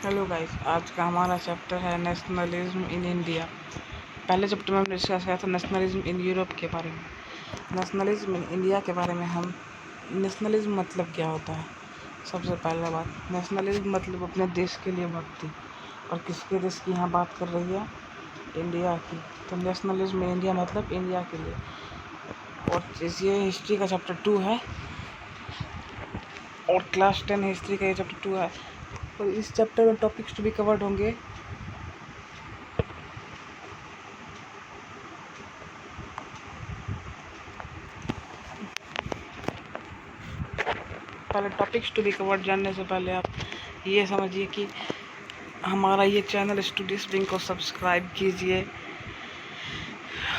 Hello guys, आज का हमारा चैप्टर है नेशनलिज्म इन इंडिया। पहले चैप्टर में हमने डिस्कस किया था नेशनलिज्म इन यूरोप के बारे में। नेशनलिज्म इन इंडिया के बारे में हम नेशनलिज्म मतलब क्या होता है। सबसे पहला बात, नेशनलिज्म मतलब अपने देश के लिए भक्ति। और किसके देश की यहाँ बात कर रही है? इंडिया की। तो नेशनलिज्म इन इंडिया मतलब इंडिया के लिए। और ये हिस्ट्री का चैप्टर 2 है और क्लास 10 हिस्ट्री का ये चैप्टर 2 है। और इस चैप्टर में टॉपिक्स टू बी कवर्ड होंगे पहले टॉपिक्स टू बी कवर्ड जानने से पहले आप ये समझिए कि हमारा ये चैनल स्टडी स्प्रिंग को सब्सक्राइब कीजिए।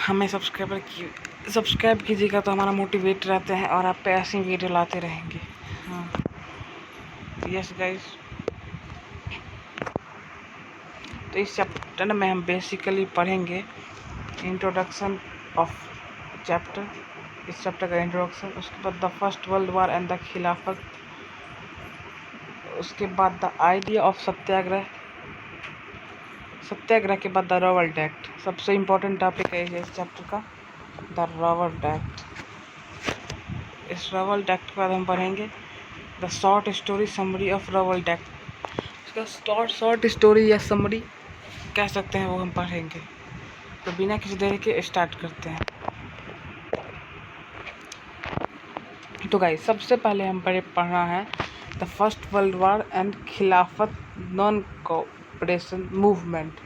हमें सब्सक्राइब कीजिएगा तो हमारा मोटिवेट रहते हैं और आप पे ऐसी वीडियो लाते रहेंगे। हाँ, यस गाइस। तो इस चैप्टर में हम बेसिकली पढ़ेंगे इंट्रोडक्शन ऑफ चैप्टर। इस चैप्टर का इंट्रोडक्शन, उसके बाद the first world war and the खिलाफत, उसके बाद द आइडिया ऑफ सत्याग्रह, सत्याग्रह के बाद द रॉवल्ट एक्ट। सबसे इम्पोर्टेंट टॉपिक है इस चैप्टर का द रॉवल्ट एक्ट। इस रॉवल्ट एक्ट के बाद हम पढ़ेंगे the short story summary of Rowlatt act. उसका शॉर्ट स्टोरी या समरी कह सकते हैं, वो हम पढ़ेंगे। तो बिना किसी देरी के स्टार्ट करते हैं। तो गाइस, सबसे पहले हम पढ़ना है the first world war and Khilafat non cooperation movement.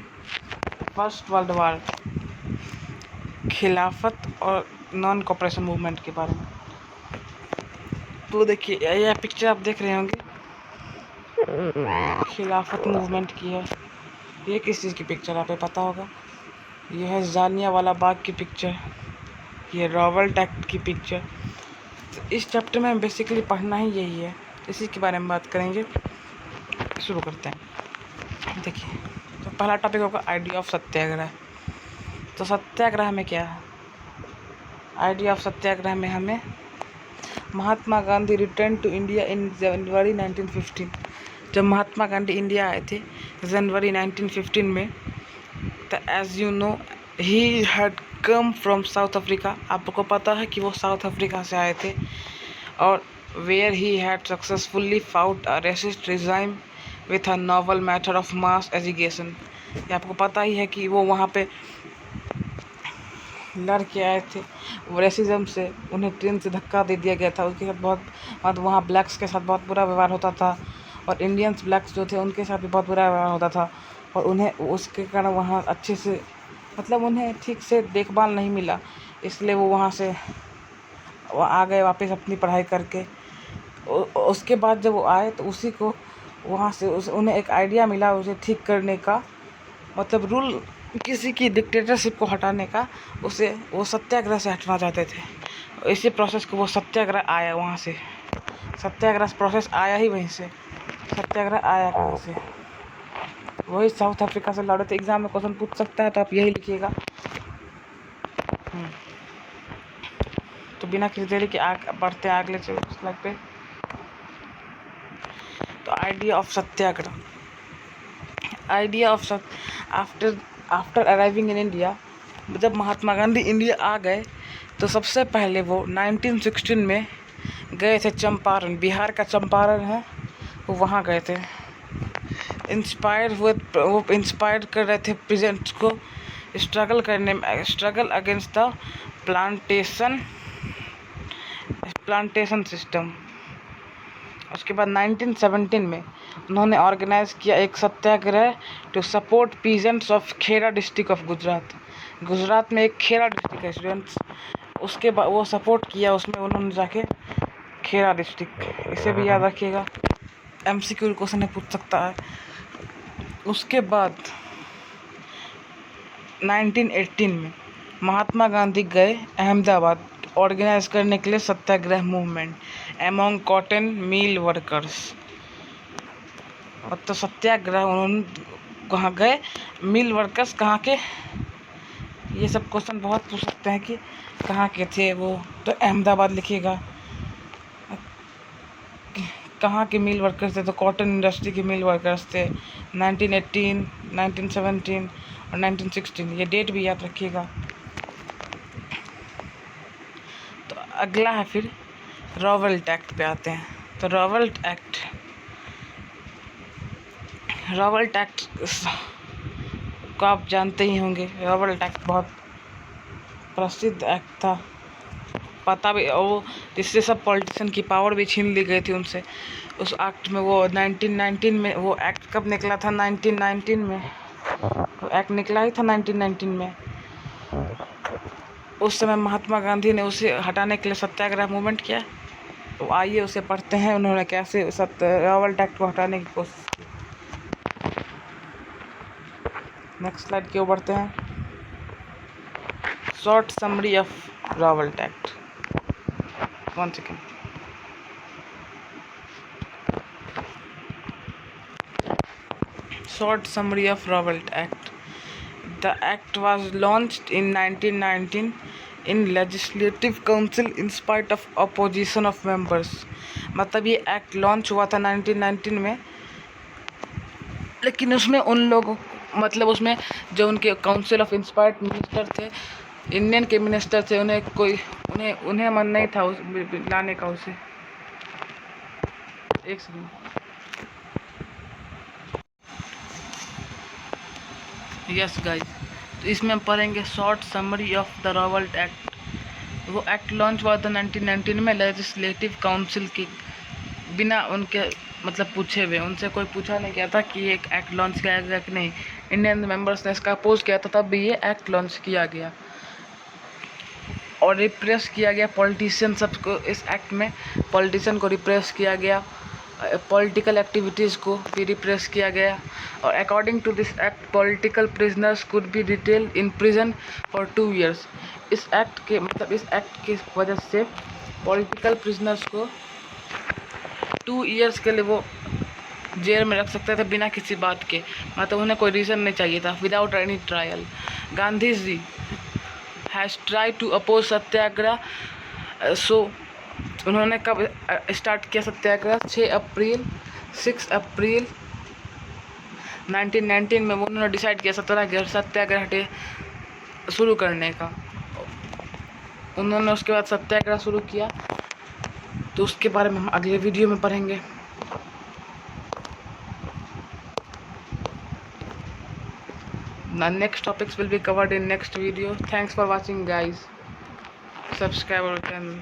First world war, Khilafat और नॉन कोऑपरेशन मूवमेंट के बारे में। तो देखिए, यह पिक्चर आप देख रहे होंगे, खिलाफत मूवमेंट की है। ये किस चीज़ की पिक्चर आपको पता होगा? यह है जालियांवाला बाग की पिक्चर, ये रॉवल्ट एक्ट की पिक्चर। तो इस चैप्टर में बेसिकली पढ़ना ही यही है, इसी के बारे में बात करेंगे। शुरू करते हैं। देखिए, तो पहला टॉपिक होगा आइडिया ऑफ सत्याग्रह। तो सत्याग्रह में क्या है? आइडिया ऑफ सत्याग्रह में हमें Mahatma Gandhi return to India in January 1915। जब महात्मा गांधी इंडिया आए थे जनवरी 1915 में, तो as you know he had come from South Africa. आपको पता है कि वो साउथ अफ्रीका से आए थे। और where he had successfully fought a racist regime with a novel method of mass education. ये आपको पता ही है कि वो वहाँ पे लड़ के आए थे। वो रेसिज्म से उन्हें ट्रेन से धक्का दे दिया गया था। उसके साथ बहुत वहाँ ब्लैक्स के साथ बहुत बुरा व्यवहार होता था, और इंडियंस ब्लैक्स जो थे उनके साथ भी बहुत बुरा व्यवहार होता था। और उन्हें उसके कारण वहाँ अच्छे से, मतलब उन्हें ठीक से देखभाल नहीं मिला, इसलिए वो वहाँ से वो आ गए वापस अपनी पढ़ाई करके। उसके बाद जब वो आए तो उसी को वहाँ से उन्हें एक आइडिया मिला उसे ठीक करने का, मतलब रूल किसी की डिक्टेटरशिप को हटाने का। उसे वो सत्याग्रह से हटना चाहते थे। इसी प्रोसेस को वो सत्याग्रह आया, वहाँ से सत्याग्रह प्रोसेस आया ही वहीं से। सत्याग्रह आया कहाँ से? वही साउथ अफ्रीका से लड़े थे। एग्जाम में क्वेश्चन पूछ सकता है, तो आप यही लिखिएगा। तो बिना किसी देरी के बढ़ते अगले स्लाइड पे। तो idea of Satyagraha, idea of after arriving in India. जब महात्मा गांधी इंडिया आ गए तो सबसे पहले वो 1916 में गए थे चंपारण, बिहार का चंपारण है, वो वहाँ गए थे। वो इंस्पायर कर रहे थे प्रेजेंट्स को स्ट्रगल करने में, struggle against the plantation system. उसके बाद 1917 में उन्होंने ऑर्गेनाइज किया एक satyagraha to support peasants of Kheda district of Gujarat. Gujarat में एक खेड़ा डिस्ट्रिक्ट है स्टूडेंट्स, उसके बाद वो सपोर्ट किया, उसमें उन्होंने जाके खेड़ा डिस्ट्रिक्ट, इसे भी याद रखिएगा, MCQ क्वेश्चन में पूछ सकता है। उसके बाद 1918 में महात्मा गांधी गए अहमदाबाद ऑर्गेनाइज करने के लिए satyagraha movement among cotton mill workers. मतलब सत्याग्रह उन्होंने कहाँ गए? मिल वर्कर्स कहाँ के? ये सब क्वेश्चन बहुत पूछ सकते हैं कि कहाँ के थे वो, तो अहमदाबाद लिखिएगा। कहाँ के मिल वर्कर्स थे, तो कॉटन इंडस्ट्री के मिल वर्कर्स थे 1918, 1917 और 1916। ये डेट भी याद रखिएगा। तो अगला है फिर रॉवेल्ट एक्ट पे आते हैं। तो रॉवेल्ट एक्ट को आप जानते ही होंगे। रॉवेल्ट एक्ट बहुत प्रसिद्ध एक्ट था, पता भी वो, जिससे सब पॉलिटिशियन की पावर भी छीन ली गई थी उनसे। उस एक्ट में वो 1919 में, वो एक्ट कब निकला था 1919 में, वो एक्ट निकला ही था 1919 में। उस समय महात्मा गांधी ने उसे हटाने के लिए सत्याग्रह मूवमेंट किया। तो आइए उसे पढ़ते हैं, उन्होंने कैसे रॉवेल्ट एक्ट को हटाने की कोशिश की। नेक्स्ट स्लाइड की ओर बढ़ते हैं। Short summary of Rowlatt act. 1 second. Short summary of Rowlatt Act. The act was launched in 1919 in Legislative Council in spite of opposition of members. मतलब ये एक्ट लॉन्च हुआ था 1919 में, लेकिन उसमें उन लोगों, मतलब उसमें जो उनके काउंसिल ऑफ इंस्पायर्ड मिनिस्टर थे, इंडियन के मिनिस्टर थे, उन्हें मन नहीं था उस लाने का उसे। एक सेकेंड। यस गाइस, तो इसमें हम पढ़ेंगे short summary of the Rowlatt Act. वो एक्ट लॉन्च हुआ था 1919 में लेजिस्लेटिव काउंसिल की, बिना उनके मतलब पूछे हुए, उनसे कोई पूछा नहीं गया था कि ये एक्ट लॉन्च किया गया कि नहीं। इंडियन मेंबर्स ने इसका अपोज किया था, तब भी ये एक्ट लॉन्च किया गया और रिप्रेस किया गया पॉलिटिशियन सबको। इस एक्ट में पॉलिटिशियन को रिप्रेस किया गया, पॉलिटिकल एक्टिविटीज़ को भी रिप्रेस किया गया। और according to this act political prisoners could be डिटेल इन प्रिजन फॉर 2 years। इस एक्ट की वजह से पॉलिटिकल प्रिजनर्स को 2 years के लिए वो जेल में रख सकते थे बिना किसी बात के, मतलब उन्हें कोई रीज़न नहीं चाहिए था, without any trial. Gandhi ji has try to oppose satyagraha. So उन्होंने कब स्टार्ट किया सत्याग्रह? 6 अप्रैल 1919 में उन्होंने डिसाइड किया सत्याग्रह डे शुरू करने का। उन्होंने उसके बाद सत्याग्रह शुरू किया, तो उसके बारे में हम अगले वीडियो में पढ़ेंगे। The next topics will be covered in next video. Thanks for watching guys. Subscribe our channel.